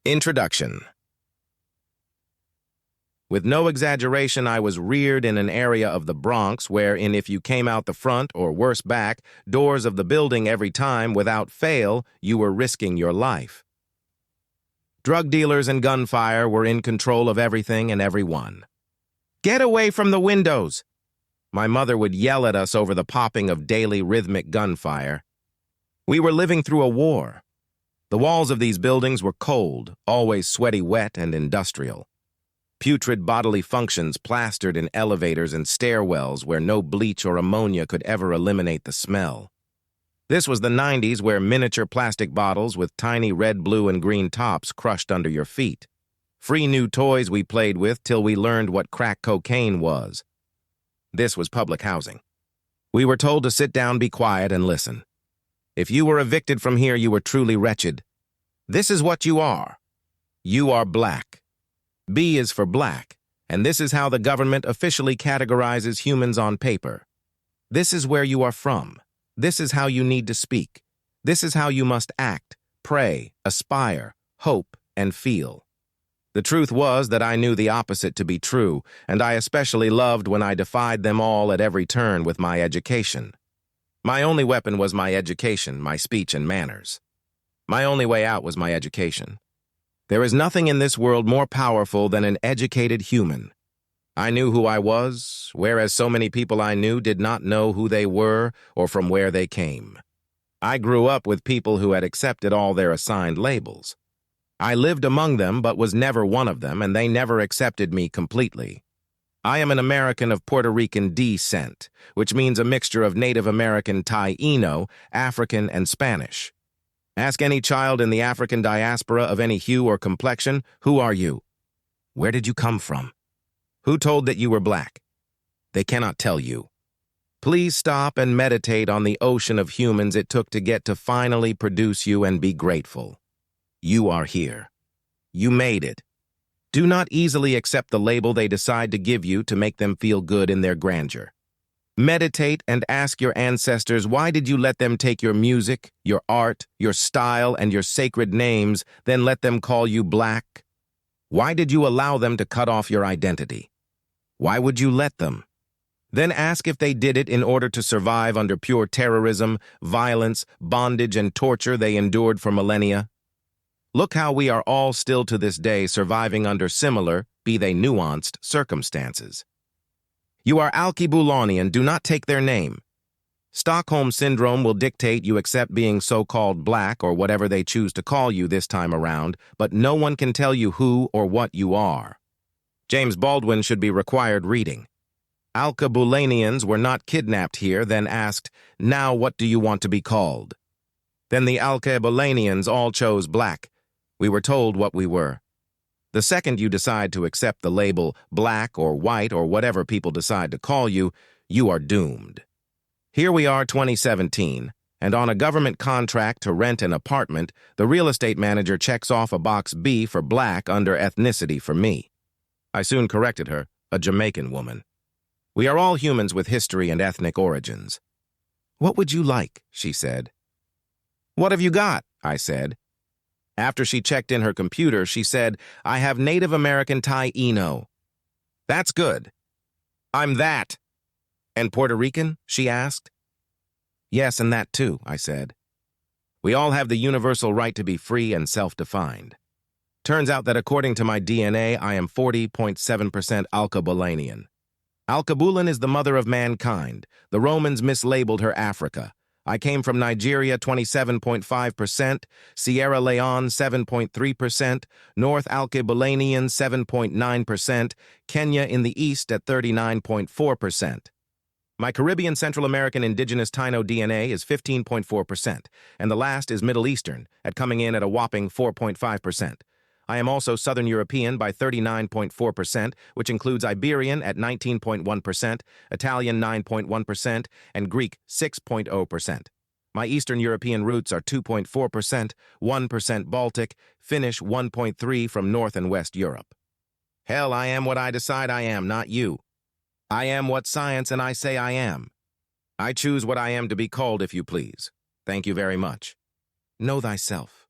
Introduction. With no exaggeration, I was reared in an area of the Bronx wherein if you came out the front, or worse back, doors of the building every time without fail, you were risking your life. Drug dealers and gunfire were in control of everything and everyone. "Get away from the windows!" My mother would yell at us over the popping of daily rhythmic gunfire. We were living through a war. The walls of these buildings were cold, always sweaty wet and industrial. Putrid bodily functions plastered in elevators and stairwells where no bleach or ammonia could ever eliminate the smell. This was the 90s, where miniature plastic bottles with tiny red, blue, and green tops crushed under your feet. Free new toys we played with till we learned what crack cocaine was. This was public housing. We were told to sit down, be quiet, and listen. If you were evicted from here, you were truly wretched. This is what you are. You are black. B is for black, and this is how the government officially categorizes humans on paper. This is where you are from. This is how you need to speak. This is how you must act, pray, aspire, hope, and feel. The truth was that I knew the opposite to be true, and I especially loved when I defied them all at every turn with my education. My only weapon was my education, my speech and manners. My only way out was my education. There is nothing in this world more powerful than an educated human. I knew who I was, whereas so many people I knew did not know who they were or from where they came. I grew up with people who had accepted all their assigned labels. I lived among them but was never one of them, and they never accepted me completely. I am an American of Puerto Rican descent, which means a mixture of Native American Taíno, African, and Spanish. Ask any child in the African diaspora of any hue or complexion, who are you? Where did you come from? Who told that you were black? They cannot tell you. Please stop and meditate on the ocean of humans it took to get to finally produce you, and be grateful. You are here. You made it. Do not easily accept the label they decide to give you to make them feel good in their grandeur. Meditate and ask your ancestors, why did you let them take your music, your art, your style, and your sacred names, then let them call you black? Why did you allow them to cut off your identity? Why would you let them? Then ask if they did it in order to survive under pure terrorism, violence, bondage, and torture they endured for millennia. Look how we are all still to this day surviving under similar, be they nuanced, circumstances. You are Alkebulan, do not take their name. Stockholm Syndrome will dictate you accept being so-called black or whatever they choose to call you this time around, but no one can tell you who or what you are. James Baldwin should be required reading. Alkebulanians were not kidnapped here, then asked, "Now what do you want to be called?" Then the Alkebulanians all chose black. We were told what we were. The second you decide to accept the label black or white or whatever people decide to call you, you are doomed. Here we are, 2017, and on a government contract to rent an apartment, the real estate manager checks off a box B for black under ethnicity for me. I soon corrected her, a Jamaican woman. We are all humans with history and ethnic origins. "What would you like?" she said. "What have you got?" I said. After she checked in her computer, she said, "I have Native American Taíno." "That's good. I'm that." "And Puerto Rican?" she asked. "Yes, and that too," I said. We all have the universal right to be free and self-defined. Turns out that according to my DNA, I am 40.7% Alkebulanian. Alkebulan is the mother of mankind. The Romans mislabeled her Africa. I came from Nigeria, 27.5%, Sierra Leone, 7.3%, North Alkebulanian, 7.9%, Kenya in the east at 39.4%. My Caribbean Central American indigenous Taino DNA is 15.4%, and the last is Middle Eastern, at coming in at a whopping 4.5%. I am also Southern European by 39.4%, which includes Iberian at 19.1%, Italian 9.1%, and Greek 6.0%. My Eastern European roots are 2.4%, 1% Baltic, Finnish 1.3% from North and West Europe. Hell, I am what I decide I am, not you. I am what science and I say I am. I choose what I am to be called, if you please. Thank you very much. Know thyself.